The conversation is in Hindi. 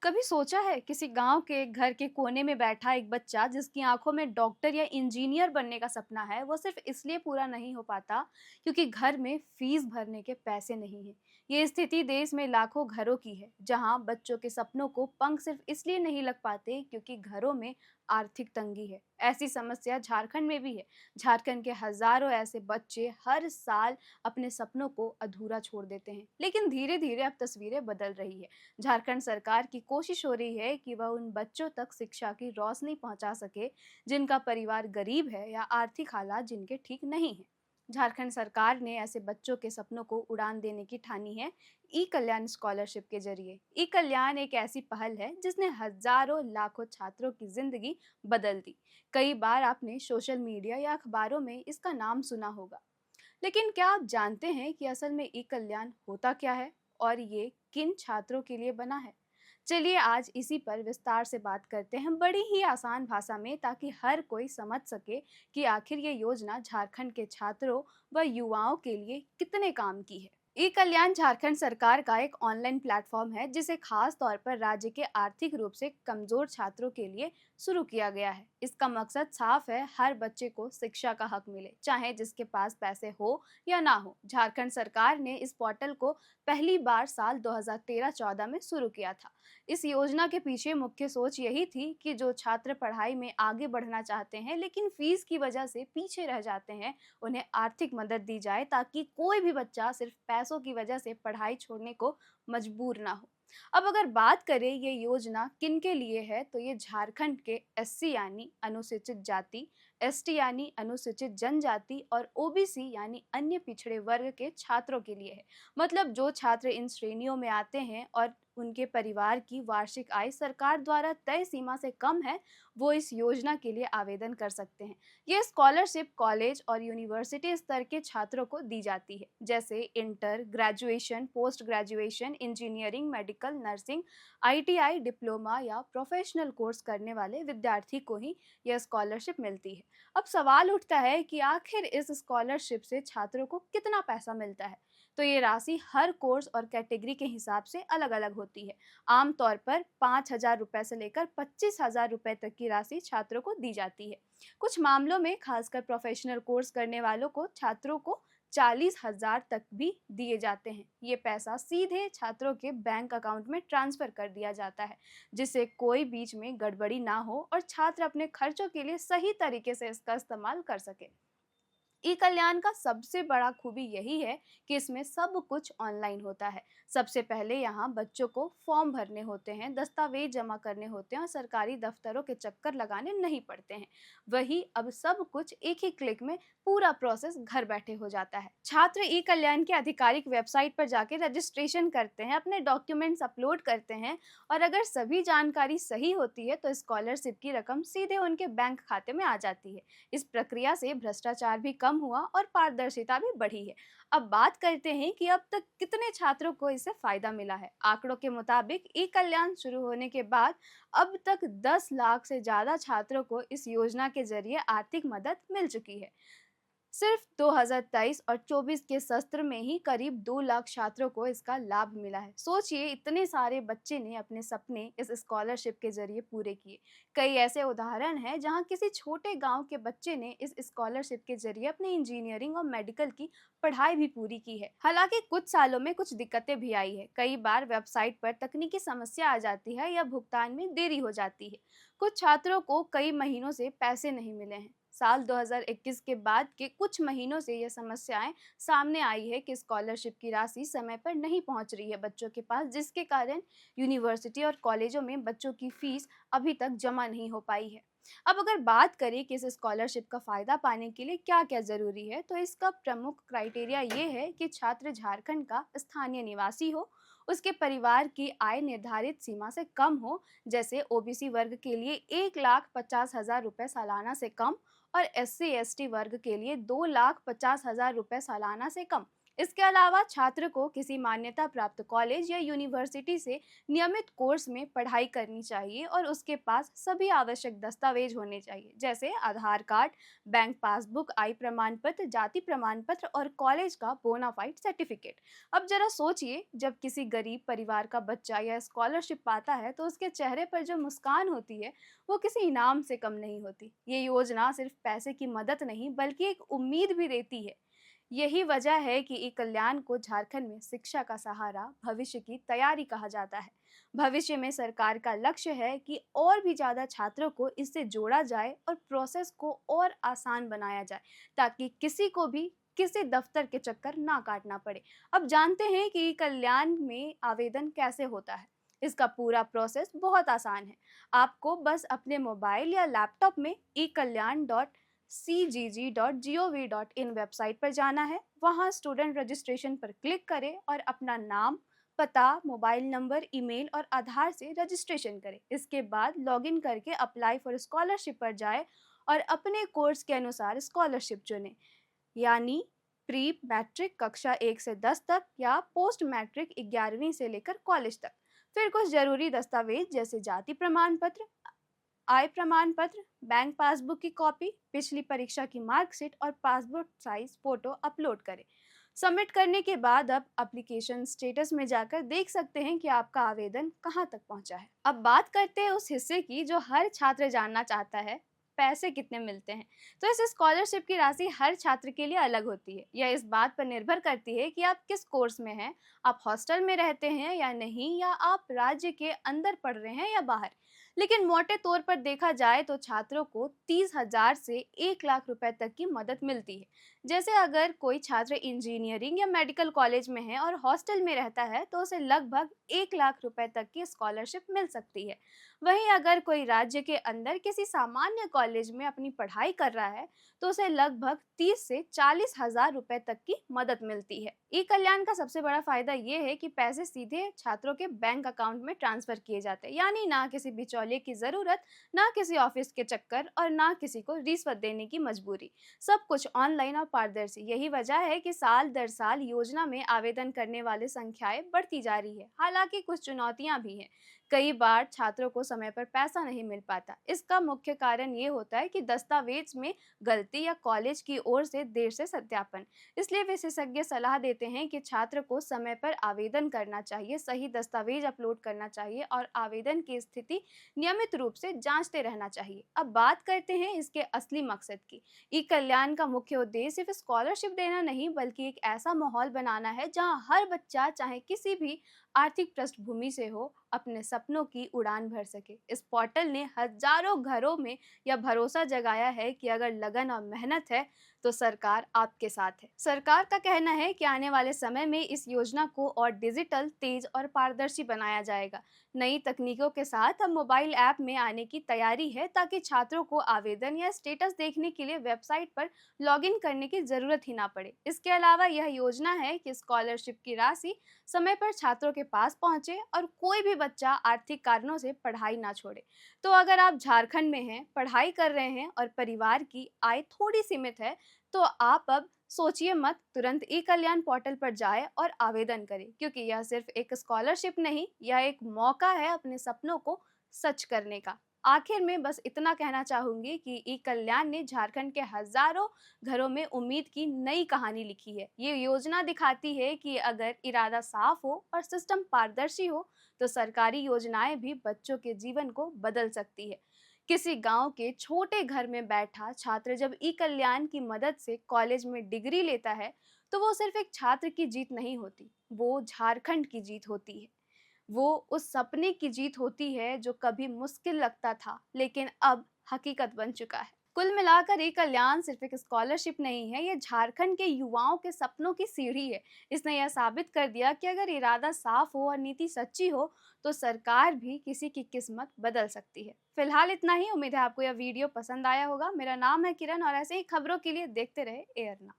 कभी सोचा है किसी गांव के घर के कोने में बैठा एक बच्चा जिसकी आंखों में डॉक्टर या इंजीनियर बनने का सपना है, वो सिर्फ इसलिए पूरा नहीं हो पाता क्योंकि घर में फीस भरने के पैसे नहीं है। ये स्थिति देश में लाखों घरों की है जहां बच्चों के सपनों को पंख सिर्फ इसलिए नहीं लग पाते क्योंकि घरों में आर्थिक तंगी है। ऐसी समस्या झारखंड में भी है। झारखंड के हजारों ऐसे बच्चे हर साल अपने सपनों को अधूरा छोड़ देते हैं, लेकिन धीरे धीरे अब तस्वीरें बदल रही है। झारखंड सरकार की कोशिश हो रही है कि वह उन बच्चों तक शिक्षा की रोशनी पहुंचा सके जिनका परिवार गरीब है या आर्थिक हालात जिनके ठीक नहीं है। झारखंड सरकार ने ऐसे बच्चों के सपनों को उड़ान देने की ठानी है ई कल्याण स्कॉलरशिप के जरिए। ई कल्याण एक ऐसी पहल है जिसने हजारों लाखों छात्रों की जिंदगी बदल दी। कई बार आपने सोशल मीडिया या अखबारों में इसका नाम सुना होगा, लेकिन क्या आप जानते हैं कि असल में ई कल्याण होता क्या है और ये किन छात्रों के लिए बना है? चलिए आज इसी पर विस्तार से बात करते हैं, बड़ी ही आसान भाषा में, ताकि हर कोई समझ सके कि आखिर ये योजना झारखंड के छात्रों व युवाओं के लिए कितने काम की है। ई कल्याण झारखंड सरकार का एक ऑनलाइन प्लेटफॉर्म है जिसे खास तौर पर राज्य के आर्थिक रूप से कमजोर छात्रों के लिए शुरू किया गया है। इसका मकसद साफ है, हर बच्चे को शिक्षा का हक मिले, चाहे जिसके पास पैसे हो या ना हो। झारखंड सरकार ने इस पोर्टल को पहली बार साल 2013-14 में शुरू किया था। इस योजना के पीछे मुख्य सोच यही थी कि जो छात्र पढ़ाई में आगे बढ़ना चाहते हैं लेकिन फीस की वजह से पीछे रह जाते हैं, उन्हें आर्थिक मदद दी जाए ताकि कोई भी बच्चा सिर्फ पैसों की वजह से पढ़ाई छोड़ने को मजबूर ना हो। अब अगर बात करें ये योजना किन के लिए है, तो ये झारखंड के एससी यानी अनुसूचित जाति, एसटी यानी अनुसूचित जनजाति और ओबीसी यानी अन्य पिछड़े वर्ग के छात्रों के लिए है। मतलब जो छात्र इन श्रेणियों में आते हैं और उनके परिवार की वार्षिक आय सरकार द्वारा तय सीमा से कम है, वो इस योजना के लिए आवेदन कर सकते हैं। ये स्कॉलरशिप कॉलेज और यूनिवर्सिटी स्तर के छात्रों को दी जाती है, जैसे inter, graduation, post graduation, engineering, medical, nursing, ITI, diploma या प्रोफेशनल कोर्स करने वाले विद्यार्थी को ही यह स्कॉलरशिप मिलती है। अब सवाल उठता है कि आखिर इस स्कॉलरशिप से छात्रों को कितना पैसा मिलता है। तो ये राशि हर कोर्स और कैटेगरी के हिसाब से अलग अलग होती है। आमतौर पर 5,000 रुपए से लेकर 25,000 रुपए तक की राशि छात्रों को दी जाती है। कुछ मामलों में खासकर प्रोफेशनल कोर्स करने वालों को छात्रों को 40,000 तक भी दिए जाते हैं। ये पैसा सीधे छात्रों के बैंक अकाउंट में ट्रांसफर कर दिया जाता है, जिससे कोई बीच में गड़बड़ी ना हो और छात्र अपने खर्चों के लिए सही तरीके से इसका इस्तेमाल कर सके। ई कल्याण का सबसे बड़ा खूबी यही है कि इसमें सब कुछ ऑनलाइन होता है। सबसे पहले यहाँ बच्चों को फॉर्म भरने होते हैं, दस्तावेज जमा करने होते हैं और सरकारी दफ्तरों के चक्कर लगाने नहीं पड़ते हैं। वही अब सब कुछ एक ही क्लिक में पूरा प्रोसेस घर बैठे हो जाता है। छात्र ई कल्याण की आधिकारिक वेबसाइट पर जाके रजिस्ट्रेशन करते हैं, अपने डॉक्यूमेंट्स अपलोड करते हैं और अगर सभी जानकारी सही होती है तो स्कॉलरशिप की रकम सीधे उनके बैंक खाते में आ जाती है। इस प्रक्रिया से भ्रष्टाचार भी कम हुआ और पारदर्शिता भी बढ़ी है। अब बात करते हैं कि अब तक कितने छात्रों को इससे फायदा मिला है। आंकड़ों के मुताबिक ई कल्याण शुरू होने के बाद अब तक 10 लाख से ज्यादा छात्रों को इस योजना के जरिए आर्थिक मदद मिल चुकी है। सिर्फ 2023 और 24 के सत्र में ही करीब 2 लाख छात्रों को इसका लाभ मिला है। सोचिए, इतने सारे बच्चे ने अपने सपने इस स्कॉलरशिप के जरिए पूरे किए। कई ऐसे उदाहरण हैं जहां किसी छोटे गांव के बच्चे ने इस स्कॉलरशिप के जरिए अपनी इंजीनियरिंग और मेडिकल की पढ़ाई भी पूरी की है। हालांकि कुछ सालों में कुछ दिक्कतें भी आई है। कई बार वेबसाइट पर तकनीकी समस्या आ जाती है या भुगतान में देरी हो जाती है। कुछ छात्रों को कई महीनों से पैसे नहीं मिले हैं। साल 2021 के बाद के कुछ महीनों से यह समस्याएं सामने आई है कि स्कॉलरशिप की राशि समय पर नहीं पहुंच रही है बच्चों के पास, जिसके कारण यूनिवर्सिटी और कॉलेजों में बच्चों की फीस अभी तक जमा नहीं हो पाई है। अब अगर बात करें कि इस स्कॉलरशिप का फायदा पाने के लिए क्या क्या जरूरी है, तो इसका प्रमुख क्राइटेरिया ये है कि छात्र झारखंड का स्थानीय निवासी हो, उसके परिवार की आय निर्धारित सीमा से कम हो, जैसे ओबीसी वर्ग के लिए 1,50,000 रुपए सालाना से कम और एससी एसटी वर्ग के लिए 2,50,000 रुपए सालाना से कम। इसके अलावा छात्र को किसी मान्यता प्राप्त कॉलेज या यूनिवर्सिटी से नियमित कोर्स में पढ़ाई करनी चाहिए और उसके पास सभी आवश्यक दस्तावेज होने चाहिए, जैसे आधार कार्ड, बैंक पासबुक, आय प्रमाण पत्र, जाति प्रमाण पत्र और कॉलेज का बोनाफाइड सर्टिफिकेट। अब जरा सोचिए, जब किसी गरीब परिवार का बच्चा या स्कॉलरशिप पाता है तो उसके चेहरे पर जो मुस्कान होती है वो किसी इनाम से कम नहीं होती। ये योजना सिर्फ पैसे की मदद नहीं बल्कि एक उम्मीद भी देती है। यही वजह है कि ई कल्याण को झारखंड में शिक्षा का सहारा, भविष्य की तैयारी कहा जाता है। भविष्य में सरकार का लक्ष्य है कि और भी ज्यादा छात्रों को इससे जोड़ा जाए और प्रोसेस को और आसान बनाया जाए, ताकि किसी को भी किसी दफ्तर के चक्कर ना काटना पड़े। अब जानते हैं कि ई कल्याण में आवेदन कैसे होता है। इसका पूरा प्रोसेस बहुत आसान है। आपको बस अपने मोबाइल या लैपटॉप में ekalyan.cgg.gov.in वेबसाइट पर जाना है। वहां स्टूडेंट रजिस्ट्रेशन पर क्लिक करें और अपना नाम, पता, मोबाइल नंबर, ईमेल और आधार से रजिस्ट्रेशन करें। इसके बाद लॉगिन करके अप्लाई फॉर स्कॉलरशिप पर जाएं और अपने कोर्स के अनुसार स्कॉलरशिप चुनें, यानी प्री मैट्रिक कक्षा 1 से 10 तक या पोस्ट मैट्रिक 11वीं से लेकर कॉलेज तक। फिर कुछ जरूरी दस्तावेज जैसे जाति प्रमाण पत्र, आय प्रमाण पत्र, बैंक पासबुक की कॉपी, पिछली परीक्षा की मार्कशीट और पासपोर्ट साइज फोटो अपलोड करें। सबमिट करने के बाद अब एप्लीकेशन स्टेटस में जाकर देख सकते हैं कि आपका आवेदन कहां तक पहुंचा है। अब बात करते हैं उस हिस्से की जो हर छात्र जानना चाहता है, पैसे कितने मिलते हैं। तो इस स्कॉलरशिप की राशि हर छात्र के लिए अलग होती है। यह इस बात पर निर्भर करती है कि आप किस कोर्स में हैं, आप हॉस्टल में रहते हैं या नहीं, या आप राज्य के अंदर पढ़ रहे हैं या बाहर। लेकिन मोटे तौर पर देखा जाए तो छात्रों को 30,000 से 1 लाख रुपए तक की मदद मिलती है। जैसे अगर कोई छात्र इंजीनियरिंग या मेडिकल कॉलेज में है और हॉस्टल में रहता है तो उसे लगभग 1 लाख रुपए तक की स्कॉलरशिप मिल सकती है। वहीं अगर कोई राज्य के अंदर किसी सामान्य कॉलेज में अपनी पढ़ाई कर रहा है तो उसे लगभग 30 से 40,000 रुपए तक की मदद मिलती है। ई कल्याण का सबसे बड़ा फायदा ये है कि पैसे सीधे छात्रों के बैंक अकाउंट में ट्रांसफर किए जाते हैं, यानी ना किसी बिचौलिए की जरूरत, ना किसी ऑफिस के चक्कर और ना किसी को रिश्वत देने की मजबूरी। सब कुछ ऑनलाइन और पारदर्शी। यही वजह है कि साल दर साल योजना में आवेदन करने वाले संख्याएं बढ़ती जा रही है। हालांकि कुछ चुनौतियां भी हैं। कई बार छात्रों को समय पर पैसा नहीं मिल पाता। इसका मुख्य कारण ये होता है कि दस्तावेज में गलती या कॉलेज की ओर से देर से सत्यापन। इसलिए विशेषज्ञ सलाह देते हैं कि छात्र को समय पर आवेदन करना चाहिए, सही दस्तावेज अपलोड करना चाहिए और आवेदन की स्थिति नियमित रूप से जांचते रहना चाहिए। अब बात करते हैं इसके असली मकसद की। ई कल्याण का मुख्य उद्देश्य सिर्फ स्कॉलरशिप देना नहीं बल्कि एक ऐसा माहौल बनाना है जहां हर बच्चा, चाहे किसी भी आर्थिक पृष्ठभूमि से हो, अपने सपनों की उड़ान भर सके। इस पोर्टल ने हजारों घरों में यह भरोसा जगाया है कि अगर लगन और मेहनत है तो सरकार आपके साथ है। सरकार का कहना है कि आने वाले समय में इस योजना को और डिजिटल, तेज और पारदर्शी बनाया जाएगा। नई तकनीकों के साथ अब मोबाइल ऐप में आने की तैयारी है ताकि छात्रों को आवेदन या स्टेटस देखने के लिए वेबसाइट पर लॉगिन करने की जरूरत ही ना पड़े। इसके अलावा यह योजना है कि स्कॉलरशिप की राशि समय पर छात्रों के पास पहुंचे और कोई भी बच्चा आर्थिक कारणों से पढ़ाई ना छोड़े। तो अगर आप झारखंड में हैं, पढ़ाई कर रहे हैं और परिवार की आय थोड़ी सीमित है, तो आप अब सोचिए मत, तुरंत ई कल्याण पोर्टल पर जाएं और आवेदन करें, क्योंकि यह सिर्फ एक स्कॉलरशिप नहीं, यह एक मौका है अपने सपनों को सच करने का। आखिर में बस इतना कहना चाहूंगी कि ई कल्याण ने झारखंड के हजारों घरों में उम्मीद की नई कहानी लिखी है। ये योजना दिखाती है कि अगर इरादा साफ हो और सिस्टम पारदर्शी हो तो सरकारी योजनाएं भी बच्चों के जीवन को बदल सकती है। किसी गांव के छोटे घर में बैठा छात्र जब ई कल्याण की मदद से कॉलेज में डिग्री लेता है तो वो सिर्फ एक छात्र की जीत नहीं होती, वो झारखंड की जीत होती है। वो उस सपने की जीत होती है जो कभी मुश्किल लगता था लेकिन अब हकीकत बन चुका है। कुल मिलाकर ये कल्याण सिर्फ एक स्कॉलरशिप नहीं है, ये झारखंड के युवाओं के सपनों की सीढ़ी है। इसने यह साबित कर दिया कि अगर इरादा साफ हो और नीति सच्ची हो तो सरकार भी किसी की किस्मत बदल सकती है। फिलहाल इतना ही। उम्मीद है आपको यह वीडियो पसंद आया होगा। मेरा नाम है किरण और ऐसे ही खबरों के लिए देखते रहे एयरना।